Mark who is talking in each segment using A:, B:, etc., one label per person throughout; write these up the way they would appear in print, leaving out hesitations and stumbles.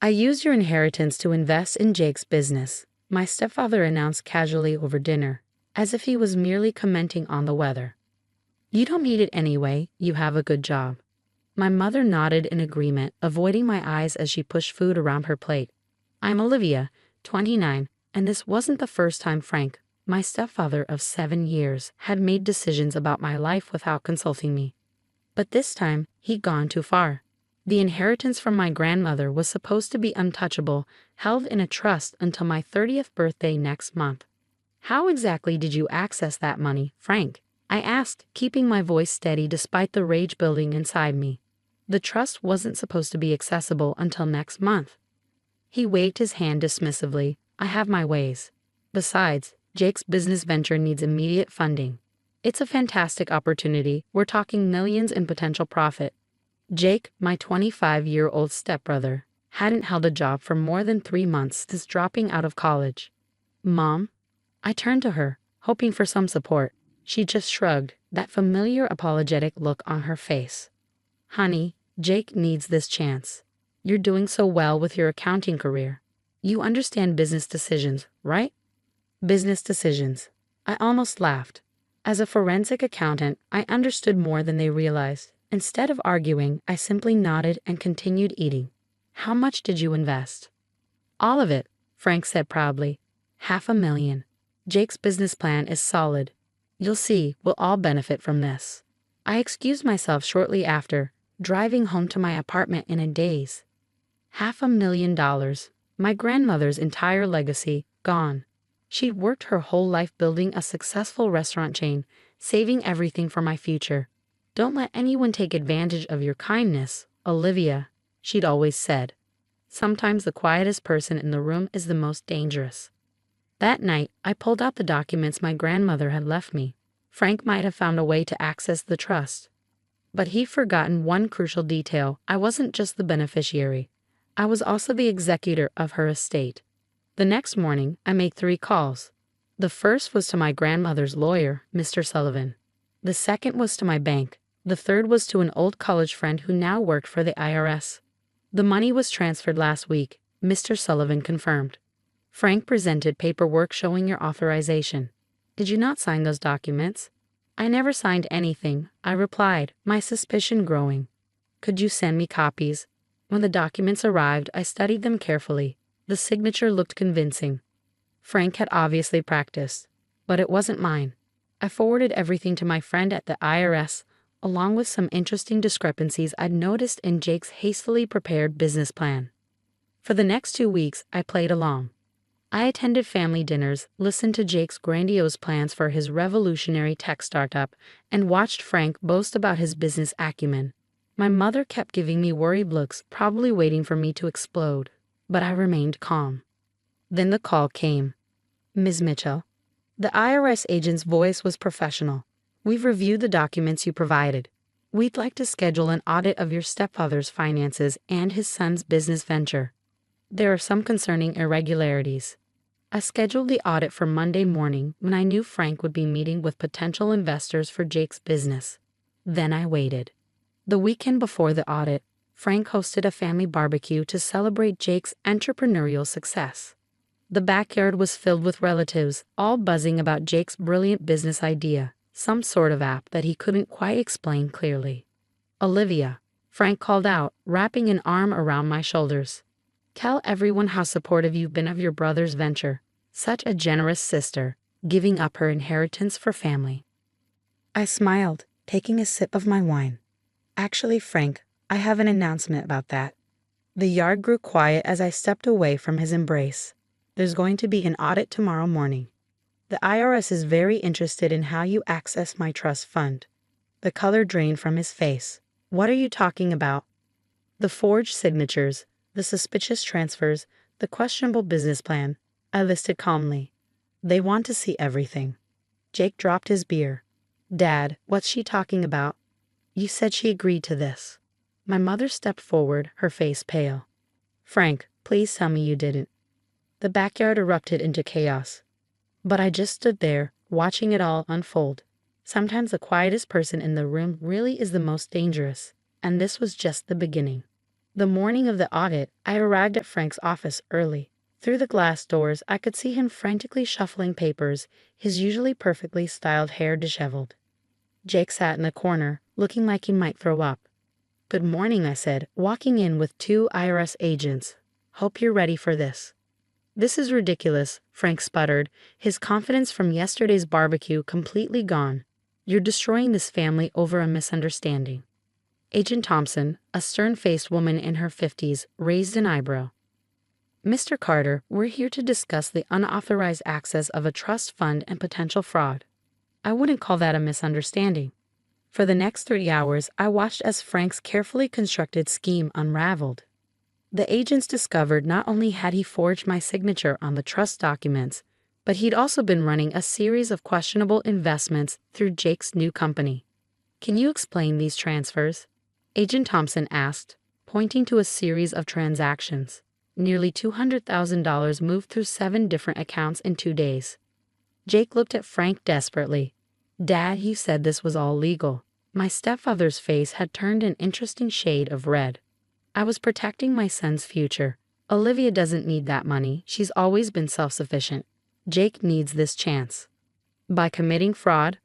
A: I used your inheritance to invest in Jake's business, my stepfather announced casually over dinner, as if he was merely commenting on the weather. You don't need it anyway, you have a good job. My mother nodded in agreement, avoiding my eyes as she pushed food around her plate. I'm Olivia, 29, and this wasn't the first time Frank, my stepfather of 7 years, had made decisions about my life without consulting me. But this time, he'd gone too far. The inheritance from my grandmother was supposed to be untouchable, held in a trust until my 30th birthday next month. How exactly did you access that money, Frank? I asked, keeping my voice steady despite the rage building inside me. The trust wasn't supposed to be accessible until next month. He waved his hand dismissively. I have my ways. Besides, Jake's business venture needs immediate funding. It's a fantastic opportunity. We're talking millions in potential profit. Jake, my 25-year-old stepbrother, hadn't held a job for more than 3 months since dropping out of college. Mom? I turned to her, hoping for some support. She just shrugged, that familiar apologetic look on her face. Honey, Jake needs this chance. You're doing so well with your accounting career. You understand business decisions, right? Business decisions. I almost laughed. As a forensic accountant, I understood more than they realized. Instead of arguing, I simply nodded and continued eating. How much did you invest? All of it, Frank said proudly. $500,000. Jake's business plan is solid. You'll see, we'll all benefit from this. I excused myself shortly after, driving home to my apartment in a daze. $500,000, my grandmother's entire legacy, gone. She'd worked her whole life building a successful restaurant chain, saving everything for my future. Don't let anyone take advantage of your kindness, Olivia, she'd always said. Sometimes the quietest person in the room is the most dangerous. That night, I pulled out the documents my grandmother had left me. Frank might have found a way to access the trust. But he'd forgotten one crucial detail. I wasn't just the beneficiary. I was also the executor of her estate. The next morning, I made 3 calls. The first was to my grandmother's lawyer, Mr. Sullivan. The second was to my bank. The third was to an old college friend who now worked for the IRS. The money was transferred last week, Mr. Sullivan confirmed. Frank presented paperwork showing your authorization. Did you not sign those documents? I never signed anything, I replied, my suspicion growing. Could you send me copies? When the documents arrived, I studied them carefully. The signature looked convincing. Frank had obviously practiced, but it wasn't mine. I forwarded everything to my friend at the IRS, along with some interesting discrepancies I'd noticed in Jake's hastily prepared business plan. For the next 2 weeks, I played along. I attended family dinners, listened to Jake's grandiose plans for his revolutionary tech startup, and watched Frank boast about his business acumen. My mother kept giving me worried looks, probably waiting for me to explode, but I remained calm. Then the call came. Ms. Mitchell. The IRS agent's voice was professional. We've reviewed the documents you provided. We'd like to schedule an audit of your stepfather's finances and his son's business venture. There are some concerning irregularities. I scheduled the audit for Monday morning when I knew Frank would be meeting with potential investors for Jake's business. Then I waited. The weekend before the audit, Frank hosted a family barbecue to celebrate Jake's entrepreneurial success. The backyard was filled with relatives, all buzzing about Jake's brilliant business idea, some sort of app that he couldn't quite explain clearly. Olivia, Frank called out, wrapping an arm around my shoulders. Tell everyone how supportive you've been of your brother's venture. Such a generous sister, giving up her inheritance for family. I smiled, taking a sip of my wine. Actually, Frank, I have an announcement about that. The yard grew quiet as I stepped away from his embrace. There's going to be an audit tomorrow morning. The IRS is very interested in how you access my trust fund. The color drained from his face. What are you talking about? The forged signatures, the suspicious transfers, the questionable business plan, I listed calmly. They want to see everything. Jake dropped his beer. Dad, what's she talking about? You said she agreed to this. My mother stepped forward, her face pale. Frank, please tell me you didn't. The backyard erupted into chaos. But I just stood there, watching it all unfold. Sometimes the quietest person in the room really is the most dangerous, and this was just the beginning. The morning of the audit, I arrived at Frank's office early. Through the glass doors, I could see him frantically shuffling papers, his usually perfectly styled hair disheveled. Jake sat in the corner, looking like he might throw up. "Good morning," I said, walking in with two IRS agents. "Hope you're ready for this." "This is ridiculous," Frank sputtered, his confidence from yesterday's barbecue completely gone. "You're destroying this family over a misunderstanding." Agent Thompson, a stern-faced woman in her 50s, raised an eyebrow. "Mr. Carter, we're here to discuss the unauthorized access of a trust fund and potential fraud." "I wouldn't call that a misunderstanding." For the next 3 hours, I watched as Frank's carefully constructed scheme unraveled. The agents discovered not only had he forged my signature on the trust documents, but he'd also been running a series of questionable investments through Jake's new company. "Can you explain these transfers?" Agent Thompson asked, pointing to a series of transactions. Nearly $200,000 moved through 7 different accounts in 2 days. Jake looked at Frank desperately. "Dad, you said this was all legal." My stepfather's face had turned an interesting shade of red. "I was protecting my son's future. Olivia doesn't need that money. She's always been self-sufficient. Jake needs this chance." "By committing fraud?"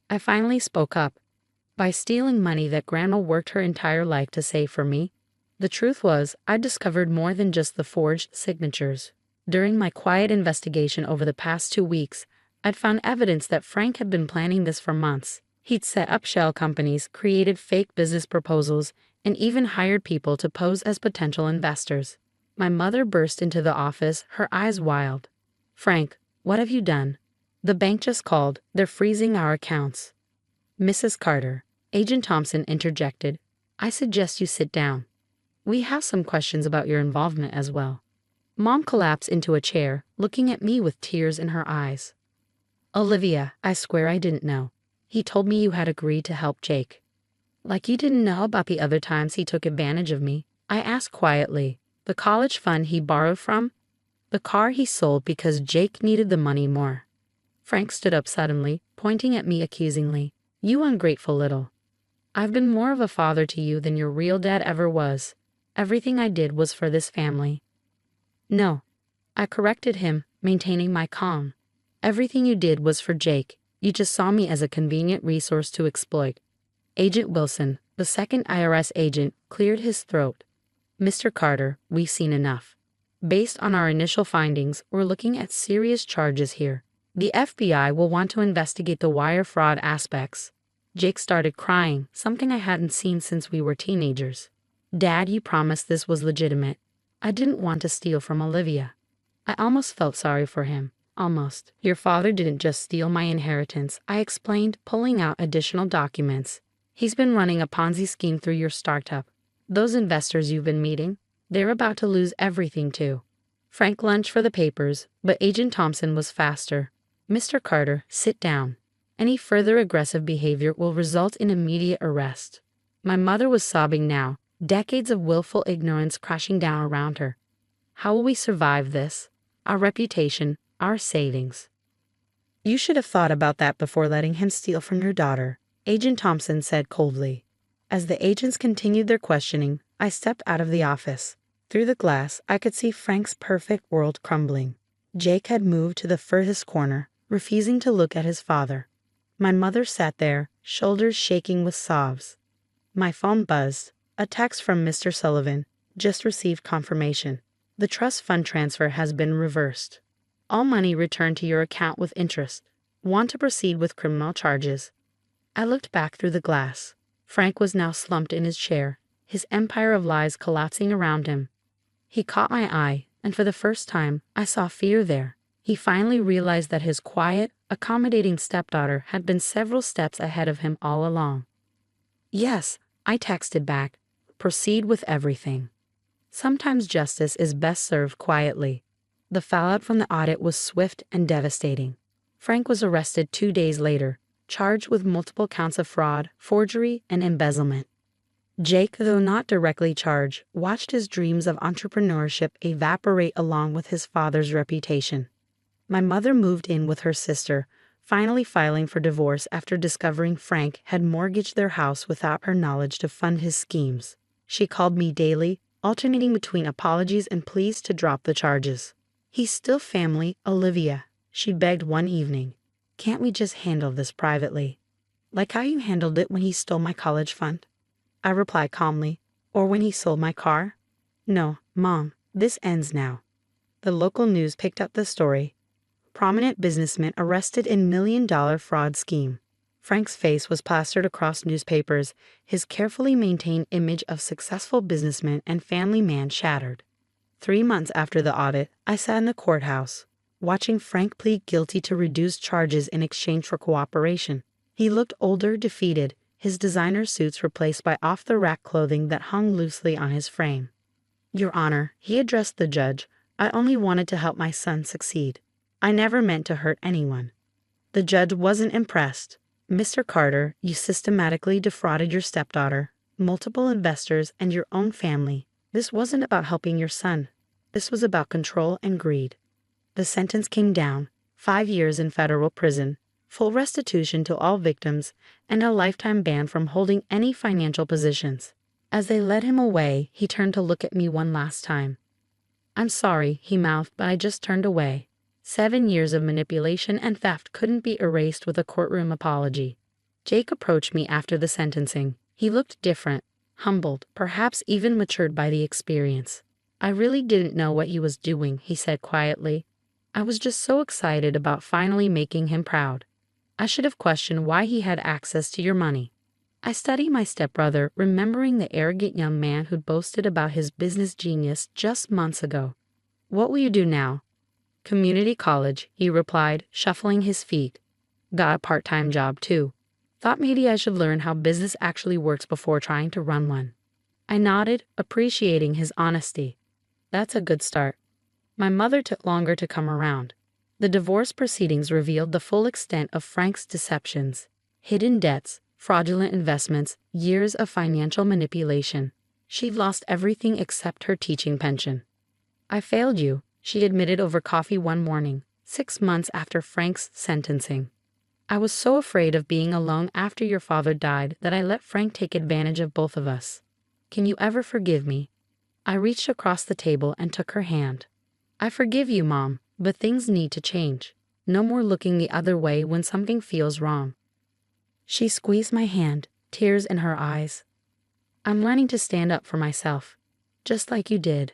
A: I finally spoke up. "By stealing money that Grandma worked her entire life to save for me." The truth was, I discovered more than just the forged signatures. During my quiet investigation over the past 2 weeks, I'd found evidence that Frank had been planning this for months. He'd set up shell companies, created fake business proposals, and even hired people to pose as potential investors. My mother burst into the office, her eyes wild. "Frank, what have you done?" "The bank just called. They're freezing our accounts." "Mrs. Carter," Agent Thompson interjected, "I suggest you sit down. We have some questions about your involvement as well." Mom collapsed into a chair, looking at me with tears in her eyes. "Olivia, I swear I didn't know. He told me you had agreed to help Jake." "Like you didn't know about the other times he took advantage of me?" I asked quietly. "The college fund he borrowed from? The car he sold because Jake needed the money more?" Frank stood up suddenly, pointing at me accusingly. "You ungrateful little. I've been more of a father to you than your real dad ever was. Everything I did was for this family." "No." I corrected him, maintaining my calm. "Everything you did was for Jake. You just saw me as a convenient resource to exploit." Agent Wilson, the second IRS agent, cleared his throat. "Mr. Carter, we've seen enough. Based on our initial findings, we're looking at serious charges here. The FBI will want to investigate the wire fraud aspects." Jake started crying, something I hadn't seen since we were teenagers. "Dad, you promised this was legitimate. I didn't want to steal from Olivia." I almost felt sorry for him. Almost. "Your father didn't just steal my inheritance," I explained, pulling out additional documents. "He's been running a Ponzi scheme through your startup. Those investors you've been meeting, they're about to lose everything too." Frank lunged for the papers, but Agent Thompson was faster. "Mr. Carter, sit down. Any further aggressive behavior will result in immediate arrest." My mother was sobbing now, decades of willful ignorance crashing down around her. "How will we survive this? Our reputation, our savings." "You should have thought about that before letting him steal from your daughter," Agent Thompson said coldly. As the agents continued their questioning, I stepped out of the office. Through the glass, I could see Frank's perfect world crumbling. Jake had moved to the furthest corner, refusing to look at his father. My mother sat there, shoulders shaking with sobs. My phone buzzed. A text from Mr. Sullivan. "Just received confirmation. The trust fund transfer has been reversed. All money returned to your account with interest. Want to proceed with criminal charges." I looked back through the glass. Frank was now slumped in his chair, his empire of lies collapsing around him. He caught my eye, and for the first time, I saw fear there. He finally realized that his quiet, accommodating stepdaughter had been several steps ahead of him all along. "Yes," I texted back. "Proceed with everything." Sometimes justice is best served quietly. The fallout from the audit was swift and devastating. Frank was arrested 2 days later, charged with multiple counts of fraud, forgery, and embezzlement. Jake, though not directly charged, watched his dreams of entrepreneurship evaporate along with his father's reputation. My mother moved in with her sister, finally filing for divorce after discovering Frank had mortgaged their house without her knowledge to fund his schemes. She called me daily, alternating between apologies and pleas to drop the charges. He's still family, Olivia, she begged one evening. Can't we just handle this privately? Like how you handled it when he stole my college fund? I replied calmly. Or when he sold my car? No, Mom, this ends now. The local news picked up the story. Prominent businessman arrested in $1 million fraud scheme. Frank's face was plastered across newspapers, his carefully maintained image of successful businessman and family man shattered. 3 months after the audit, I sat in the courthouse, watching Frank plead guilty to reduced charges in exchange for cooperation. He looked older, defeated, his designer suits replaced by off-the-rack clothing that hung loosely on his frame. Your Honor, he addressed the judge, I only wanted to help my son succeed. I never meant to hurt anyone. The judge wasn't impressed. Mr. Carter, you systematically defrauded your stepdaughter, multiple investors, and your own family. This wasn't about helping your son. This was about control and greed. The sentence came down, 5 years in federal prison, full restitution to all victims, and a lifetime ban from holding any financial positions. As they led him away, he turned to look at me one last time. I'm sorry, he mouthed, but I just turned away. 7 years of manipulation and theft couldn't be erased with a courtroom apology. Jake approached me after the sentencing. He looked different, humbled, perhaps even matured by the experience. I really didn't know what he was doing, he said quietly. I was just so excited about finally making him proud. I should have questioned why he had access to your money. I studied my stepbrother, remembering the arrogant young man who'd boasted about his business genius just months ago. What will you do now? Community college, he replied, shuffling his feet. Got a part-time job, too. Thought maybe I should learn how business actually works before trying to run one. I nodded, appreciating his honesty. That's a good start. My mother took longer to come around. The divorce proceedings revealed the full extent of Frank's deceptions. Hidden debts, fraudulent investments, years of financial manipulation. She'd lost everything except her teaching pension. I failed you, she admitted over coffee one morning, 6 months after Frank's sentencing. I was so afraid of being alone after your father died that I let Frank take advantage of both of us. Can you ever forgive me? I reached across the table and took her hand. I forgive you, Mom, but things need to change. No more looking the other way when something feels wrong. She squeezed my hand, tears in her eyes. I'm learning to stand up for myself, just like you did.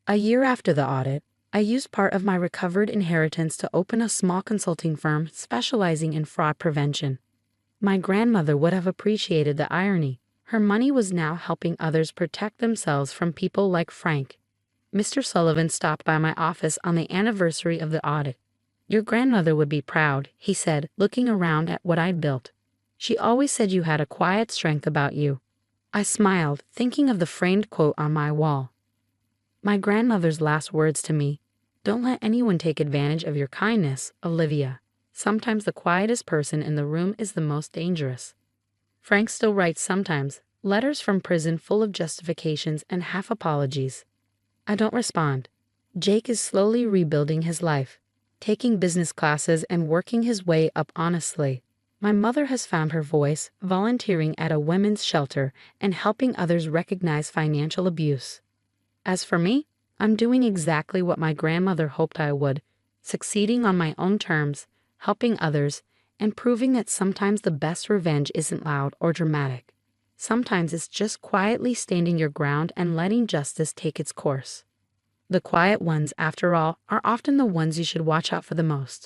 A: A year after the audit, I used part of my recovered inheritance to open a small consulting firm specializing in fraud prevention. My grandmother would have appreciated the irony. Her money was now helping others protect themselves from people like Frank. Mr. Sullivan stopped by my office on the anniversary of the audit. Your grandmother would be proud, he said, looking around at what I'd built. She always said you had a quiet strength about you. I smiled, thinking of the framed quote on my wall. My grandmother's last words to me, don't let anyone take advantage of your kindness, Olivia. Sometimes the quietest person in the room is the most dangerous. Frank still writes sometimes, letters from prison full of justifications and half apologies. I don't respond. Jake is slowly rebuilding his life, taking business classes and working his way up honestly. My mother has found her voice, volunteering at a women's shelter and helping others recognize financial abuse. As for me, I'm doing exactly what my grandmother hoped I would, succeeding on my own terms, helping others, and proving that sometimes the best revenge isn't loud or dramatic. Sometimes it's just quietly standing your ground and letting justice take its course. The quiet ones, after all, are often the ones you should watch out for the most.